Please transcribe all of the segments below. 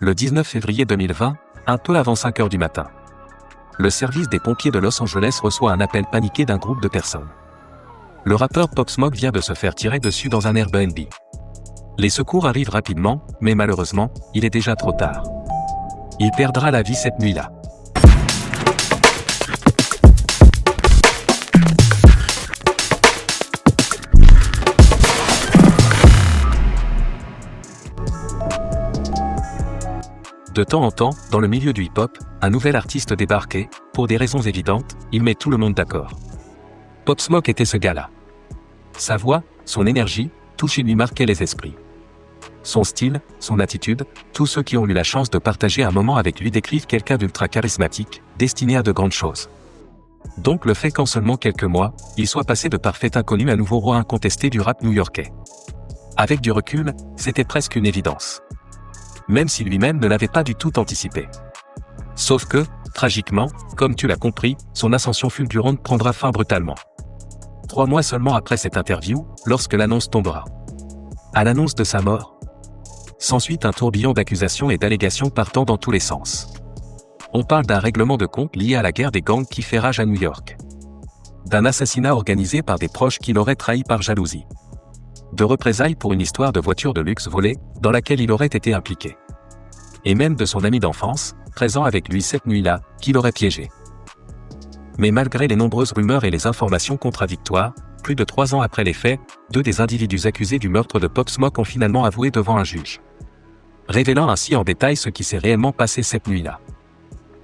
Le 19 février 2020, un peu avant 5 heures du matin. Le service des pompiers de Los Angeles reçoit un appel paniqué d'un groupe de personnes. Le rappeur Pop Smoke vient de se faire tirer dessus dans un Airbnb. Les secours arrivent rapidement, mais malheureusement, il est déjà trop tard. Il perdra la vie cette nuit-là. De temps en temps, dans le milieu du hip-hop, un nouvel artiste débarque et, pour des raisons évidentes, il met tout le monde d'accord. Pop Smoke était ce gars-là. Sa voix, son énergie, tout chez lui marquait les esprits. Son style, son attitude, tous ceux qui ont eu la chance de partager un moment avec lui décrivent quelqu'un d'ultra charismatique, destiné à de grandes choses. Donc le fait qu'en seulement quelques mois, il soit passé de parfait inconnu à nouveau roi incontesté du rap new-yorkais. Avec du recul, c'était presque une évidence. Même si lui-même ne l'avait pas du tout anticipé. Sauf que, tragiquement, comme tu l'as compris, son ascension fulgurante prendra fin brutalement. 3 mois seulement après cette interview, lorsque l'annonce tombera. À l'annonce de sa mort, s'ensuit un tourbillon d'accusations et d'allégations partant dans tous les sens. On parle d'un règlement de compte lié à la guerre des gangs qui fait rage à New York. D'un assassinat organisé par des proches qui l'auraient trahi par jalousie. De représailles pour une histoire de voiture de luxe volée, dans laquelle il aurait été impliqué. Et même de son ami d'enfance, présent avec lui cette nuit-là, qui l'aurait piégé. Mais malgré les nombreuses rumeurs et les informations contradictoires, plus de 3 ans après les faits, 2 des individus accusés du meurtre de Pop Smoke ont finalement avoué devant un juge. Révélant ainsi en détail ce qui s'est réellement passé cette nuit-là.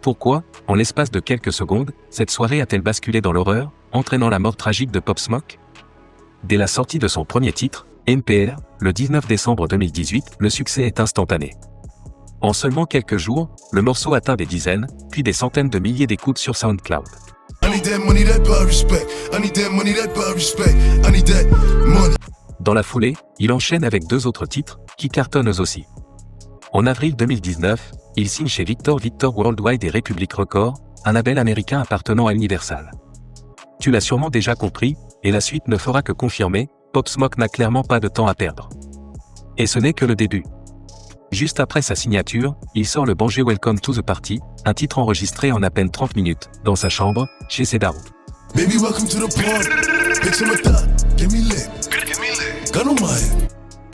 Pourquoi, en l'espace de quelques secondes, cette soirée a-t-elle basculé dans l'horreur, entraînant la mort tragique de Pop Smoke ? Dès la sortie de son premier titre, NPR, le 19 décembre 2018, le succès est instantané. En seulement quelques jours, le morceau atteint des dizaines, puis des centaines de milliers d'écoutes sur SoundCloud. Dans la foulée, il enchaîne avec 2 autres titres, qui cartonnent eux aussi. En avril 2019, il signe chez Victor Worldwide et Republic Records, un label américain appartenant à Universal. Tu l'as sûrement déjà compris, et la suite ne fera que confirmer, Pop Smoke n'a clairement pas de temps à perdre. Et ce n'est que le début. Juste après sa signature, il sort le banger Welcome to the Party, un titre enregistré en à peine 30 minutes, dans sa chambre, chez Sedaro.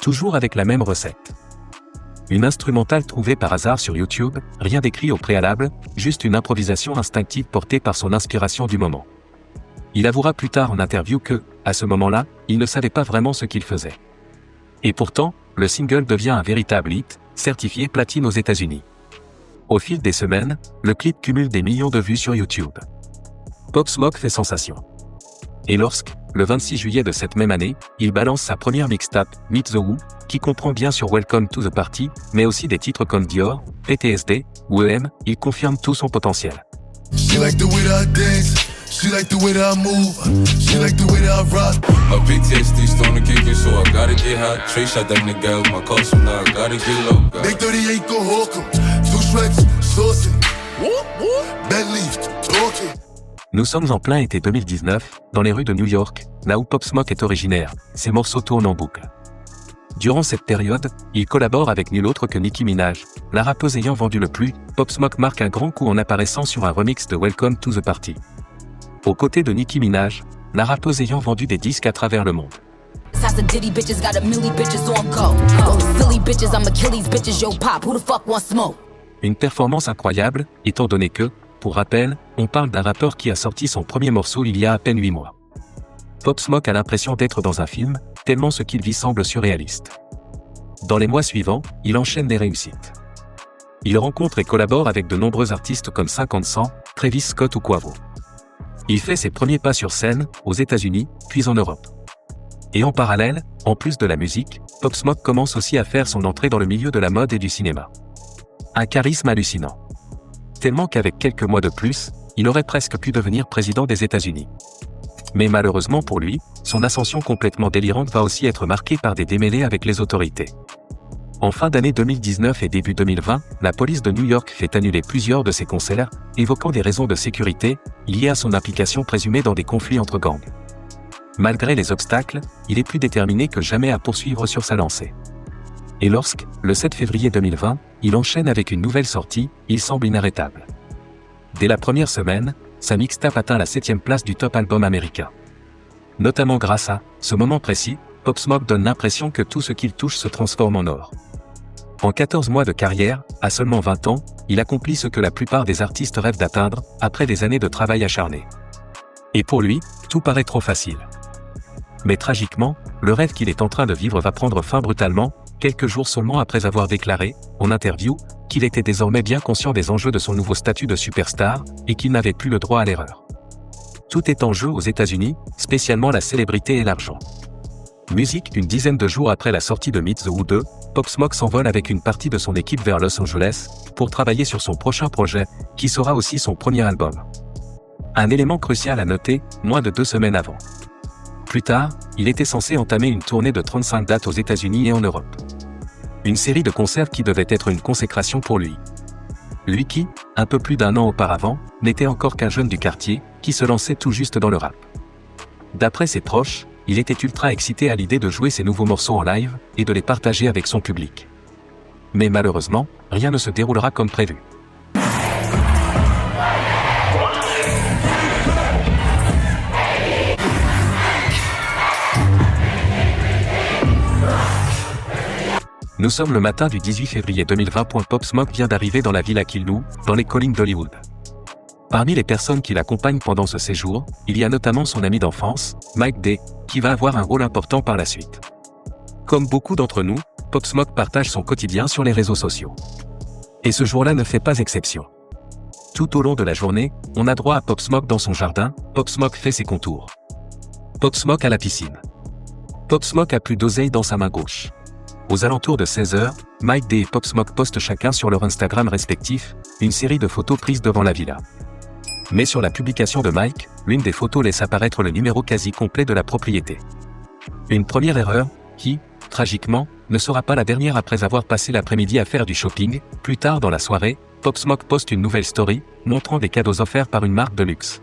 Toujours avec la même recette. Une instrumentale trouvée par hasard sur YouTube, rien d'écrit au préalable, juste une improvisation instinctive portée par son inspiration du moment. Il avouera plus tard en interview que, à ce moment-là, il ne savait pas vraiment ce qu'il faisait. Et pourtant, le single devient un véritable hit, certifié platine aux États-Unis. Au fil des semaines, le clip cumule des millions de vues sur YouTube. Pop Smoke fait sensation. Et lorsque, le 26 juillet de cette même année, il balance sa première mixtape, Meet the Who, qui comprend bien sur Welcome to the Party, mais aussi des titres comme Dior, PTSD, ou EM, il confirme tout son potentiel. She like the way that I move, she like the way that I rock. My PTSD starting to kick in, so I gotta get hot. Trey shot that nigga with my car, so now I gotta get low. Big 38 go hawk 'em, 2 shreds, saucy. Bad leaf, talking. Nous sommes en plein été 2019, dans les rues de New York, là où Pop Smoke est originaire, ses morceaux tournent en boucle. Durant cette période, il collabore avec nul autre que Nicki Minaj, la rappeuse ayant vendu le plus, Pop Smoke marque un grand coup en apparaissant sur un remix de Welcome to the Party. Aux côtés de Nicki Minaj, la rappeuse ayant vendu des disques à travers le monde. Une performance incroyable, étant donné que, pour rappel, on parle d'un rappeur qui a sorti son premier morceau il y a à peine 8 mois. Pop Smoke a l'impression d'être dans un film, tellement ce qu'il vit semble surréaliste. Dans les mois suivants, il enchaîne des réussites. Il rencontre et collabore avec de nombreux artistes comme 50 Cent, Travis Scott ou Quavo. Il fait ses premiers pas sur scène, aux États-Unis, puis en Europe. Et en parallèle, en plus de la musique, Pop Smoke commence aussi à faire son entrée dans le milieu de la mode et du cinéma. Un charisme hallucinant. Tellement qu'avec quelques mois de plus, il aurait presque pu devenir président des États-Unis. Mais malheureusement pour lui, son ascension complètement délirante va aussi être marquée par des démêlés avec les autorités. En fin d'année 2019 et début 2020, la police de New York fait annuler plusieurs de ses concerts, évoquant des raisons de sécurité, liées à son implication présumée dans des conflits entre gangs. Malgré les obstacles, il est plus déterminé que jamais à poursuivre sur sa lancée. Et lorsque, le 7 février 2020, il enchaîne avec une nouvelle sortie, il semble inarrêtable. Dès la première semaine, sa mixtape atteint la 7e place du top album américain. Notamment grâce à ce moment précis, Pop Smoke donne l'impression que tout ce qu'il touche se transforme en or. En 14 mois de carrière, à seulement 20 ans, il accomplit ce que la plupart des artistes rêvent d'atteindre, après des années de travail acharné. Et pour lui, tout paraît trop facile. Mais tragiquement, le rêve qu'il est en train de vivre va prendre fin brutalement, quelques jours seulement après avoir déclaré, en interview, qu'il était désormais bien conscient des enjeux de son nouveau statut de superstar, et qu'il n'avait plus le droit à l'erreur. Tout est en jeu aux États-Unis, spécialement la célébrité et l'argent. Musique. Une dizaine de jours après la sortie de Meet the Who 2, Pop Smoke s'envole avec une partie de son équipe vers Los Angeles, pour travailler sur son prochain projet, qui sera aussi son premier album. Un élément crucial à noter, moins de 2 semaines avant. Plus tard, il était censé entamer une tournée de 35 dates aux États-Unis et en Europe. Une série de concerts qui devait être une consécration pour lui. Lui qui, un peu plus d'1 an auparavant, n'était encore qu'un jeune du quartier, qui se lançait tout juste dans le rap. D'après ses proches, il était ultra excité à l'idée de jouer ses nouveaux morceaux en live, et de les partager avec son public. Mais malheureusement, rien ne se déroulera comme prévu. Nous sommes le matin du 18 février 2020. Pop Smoke vient d'arriver dans la villa qu'il loue, dans les collines d'Hollywood. Parmi les personnes qui l'accompagnent pendant ce séjour, il y a notamment son ami d'enfance, Mike D, qui va avoir un rôle important par la suite. Comme beaucoup d'entre nous, Pop Smoke partage son quotidien sur les réseaux sociaux. Et ce jour-là ne fait pas exception. Tout au long de la journée, on a droit à Pop Smoke dans son jardin, Pop Smoke fait ses contours. Pop Smoke à la piscine. Pop Smoke a plus d'oseille dans sa main gauche. Aux alentours de 16h, Mike D et Pop Smoke postent chacun sur leur Instagram respectif, une série de photos prises devant la villa. Mais sur la publication de Mike, l'une des photos laisse apparaître le numéro quasi complet de la propriété. Une première erreur, qui, tragiquement, ne sera pas la dernière après avoir passé l'après-midi à faire du shopping. Plus tard dans la soirée, Pop Smoke poste une nouvelle story, montrant des cadeaux offerts par une marque de luxe.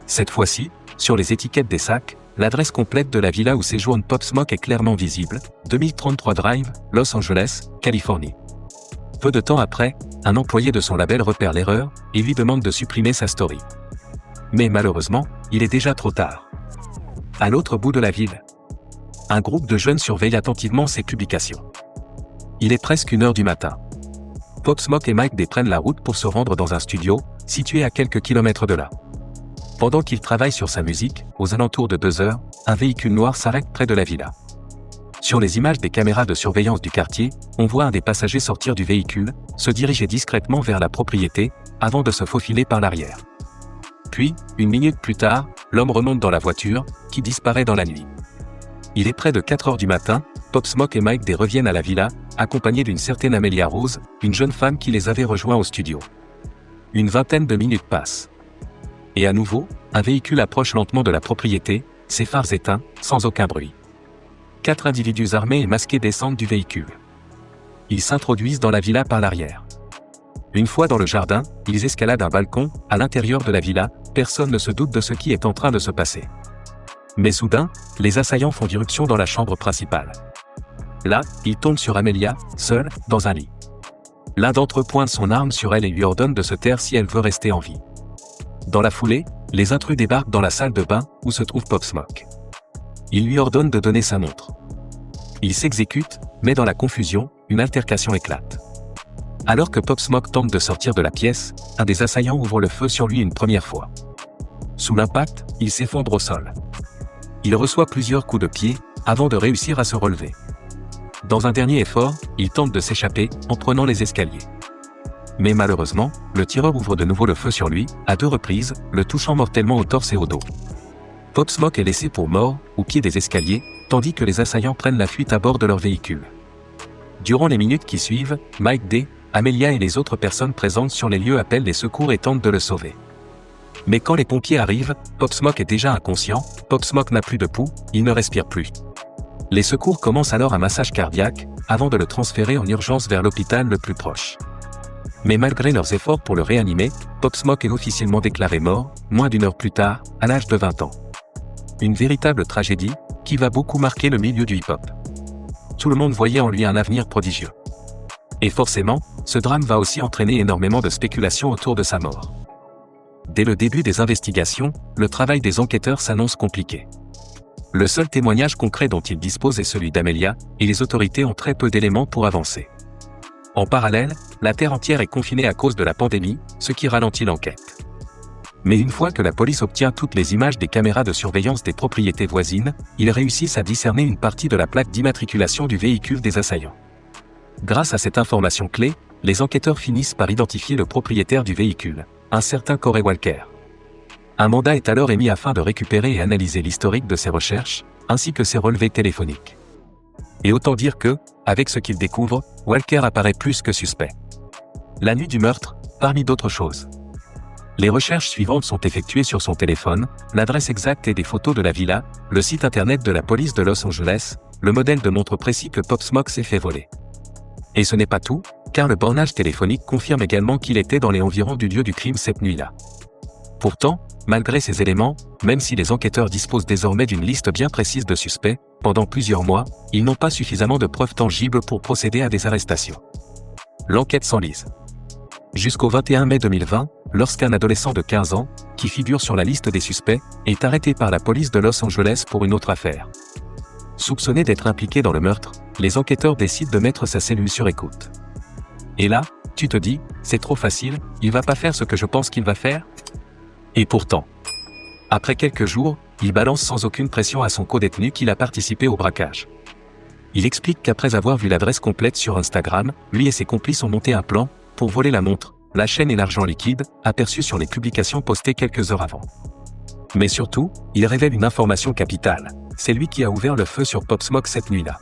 Cette fois-ci, sur les étiquettes des sacs, l'adresse complète de la villa où séjourne Pop Smoke est clairement visible, 2033 Drive, Los Angeles, Californie. Peu de temps après, un employé de son label repère l'erreur, et lui demande de supprimer sa story. Mais malheureusement, il est déjà trop tard. À l'autre bout de la ville, un groupe de jeunes surveille attentivement ses publications. Il est presque 1h du matin. Pop Smoke et Mike D prennent la route pour se rendre dans un studio, situé à quelques kilomètres de là. Pendant qu'il travaille sur sa musique, aux alentours de 2h, un véhicule noir s'arrête près de la villa. Sur les images des caméras de surveillance du quartier, on voit un des passagers sortir du véhicule, se diriger discrètement vers la propriété, avant de se faufiler par l'arrière. Puis, 1 minute plus tard, l'homme remonte dans la voiture, qui disparaît dans la nuit. Il est près de 4h du matin, Pop Smoke et Mike D reviennent à la villa, accompagnés d'une certaine Amelia Rose, une jeune femme qui les avait rejoints au studio. Une vingtaine de minutes passent. Et à nouveau, un véhicule approche lentement de la propriété, ses phares éteints, sans aucun bruit. 4 individus armés et masqués descendent du véhicule. Ils s'introduisent dans la villa par l'arrière. Une fois dans le jardin, ils escaladent un balcon. À l'intérieur de la villa, personne ne se doute de ce qui est en train de se passer. Mais soudain, les assaillants font irruption dans la chambre principale. Là, ils tombent sur Amelia, seule, dans un lit. L'un d'entre eux pointe son arme sur elle et lui ordonne de se taire si elle veut rester en vie. Dans la foulée, les intrus débarquent dans la salle de bain, où se trouve Pop Smoke. Ils lui ordonnent de donner sa montre. Il s'exécute, mais dans la confusion, une altercation éclate. Alors que Pop Smoke tente de sortir de la pièce, un des assaillants ouvre le feu sur lui une première fois. Sous l'impact, il s'effondre au sol. Il reçoit plusieurs coups de pied, avant de réussir à se relever. Dans un dernier effort, il tente de s'échapper, en prenant les escaliers. Mais malheureusement, le tireur ouvre de nouveau le feu sur lui, à 2 reprises, le touchant mortellement au torse et au dos. Pop Smoke est laissé pour mort, au pied des escaliers, tandis que les assaillants prennent la fuite à bord de leur véhicule. Durant les minutes qui suivent, Mike D, Amelia et les autres personnes présentes sur les lieux appellent les secours et tentent de le sauver. Mais quand les pompiers arrivent, Pop Smoke est déjà inconscient, Pop Smoke n'a plus de pouls, il ne respire plus. Les secours commencent alors un massage cardiaque, avant de le transférer en urgence vers l'hôpital le plus proche. Mais malgré leurs efforts pour le réanimer, Pop Smoke est officiellement déclaré mort, moins d'1 heure plus tard, à l'âge de 20 ans. Une véritable tragédie, qui va beaucoup marquer le milieu du hip-hop. tout le monde voyait en lui un avenir prodigieux. Et forcément, ce drame va aussi entraîner énormément de spéculations autour de sa mort. Dès le début des investigations, le travail des enquêteurs s'annonce compliqué. Le seul témoignage concret dont ils disposent est celui d'Amelia, et les autorités ont très peu d'éléments pour avancer. En parallèle, la terre entière est confinée à cause de la pandémie, ce qui ralentit l'enquête. Mais une fois que la police obtient toutes les images des caméras de surveillance des propriétés voisines, ils réussissent à discerner une partie de la plaque d'immatriculation du véhicule des assaillants. Grâce à cette information clé, les enquêteurs finissent par identifier le propriétaire du véhicule, un certain Corey Walker. Un mandat est alors émis afin de récupérer et analyser l'historique de ses recherches, ainsi que ses relevés téléphoniques. Et autant dire que, avec ce qu'ils découvrent, Walker apparaît plus que suspect. La nuit du meurtre, parmi d'autres choses. Les recherches suivantes sont effectuées sur son téléphone, l'adresse exacte et des photos de la villa, le site internet de la police de Los Angeles, le modèle de montre précis que Pop Smoke s'est fait voler. Et ce n'est pas tout, car le bornage téléphonique confirme également qu'il était dans les environs du lieu du crime cette nuit-là. Pourtant, malgré ces éléments, même si les enquêteurs disposent désormais d'une liste bien précise de suspects, pendant plusieurs mois, ils n'ont pas suffisamment de preuves tangibles pour procéder à des arrestations. L'enquête s'enlise. Jusqu'au 21 mai 2020, lorsqu'un adolescent de 15 ans, qui figure sur la liste des suspects, est arrêté par la police de Los Angeles pour une autre affaire. Soupçonné d'être impliqué dans le meurtre, les enquêteurs décident de mettre sa cellule sur écoute. Et là, tu te dis, c'est trop facile, il va pas faire ce que je pense qu'il va faire ? Et pourtant, après quelques jours, il balance sans aucune pression à son co-détenu qu'il a participé au braquage. Il explique qu'après avoir vu l'adresse complète sur Instagram, lui et ses complices ont monté un plan pour voler la montre, la chaîne et l'argent liquide, aperçus sur les publications postées quelques heures avant. Mais surtout, il révèle une information capitale. C'est lui qui a ouvert le feu sur Pop Smoke cette nuit-là.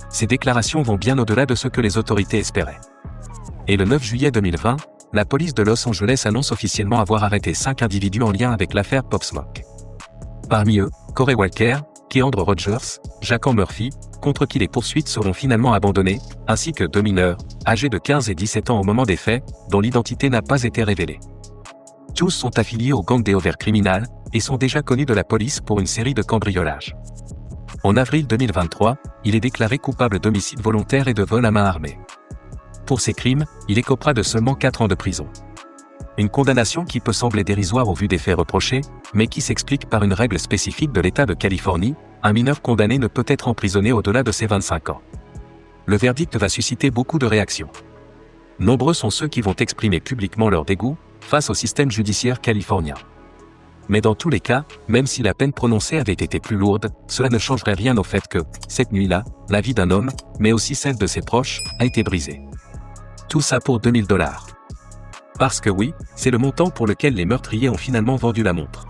Ces déclarations vont bien au-delà de ce que les autorités espéraient. Et le 9 juillet 2020, la police de Los Angeles annonce officiellement avoir arrêté 5 individus en lien avec l'affaire Pop Smoke. Parmi eux, Corey Walker, Keandre Rogers, Jaquan Murphy, contre qui les poursuites seront finalement abandonnées, ainsi que 2 mineurs, âgés de 15 et 17 ans au moment des faits, dont l'identité n'a pas été révélée. Tous sont affiliés au gang des Over Criminals, et sont déjà connus de la police pour une série de cambriolages. En avril 2023, il est déclaré coupable d'homicide volontaire et de vol à main armée. Pour ces crimes, il écopera de seulement 4 ans de prison. Une condamnation qui peut sembler dérisoire au vu des faits reprochés, mais qui s'explique par une règle spécifique de l'État de Californie, un mineur condamné ne peut être emprisonné au-delà de ses 25 ans. Le verdict va susciter beaucoup de réactions. Nombreux sont ceux qui vont exprimer publiquement leur dégoût face au système judiciaire californien. Mais dans tous les cas, même si la peine prononcée avait été plus lourde, cela ne changerait rien au fait que, cette nuit-là, la vie d'un homme, mais aussi celle de ses proches, a été brisée. Tout ça pour $2000. Parce que oui, c'est le montant pour lequel les meurtriers ont finalement vendu la montre.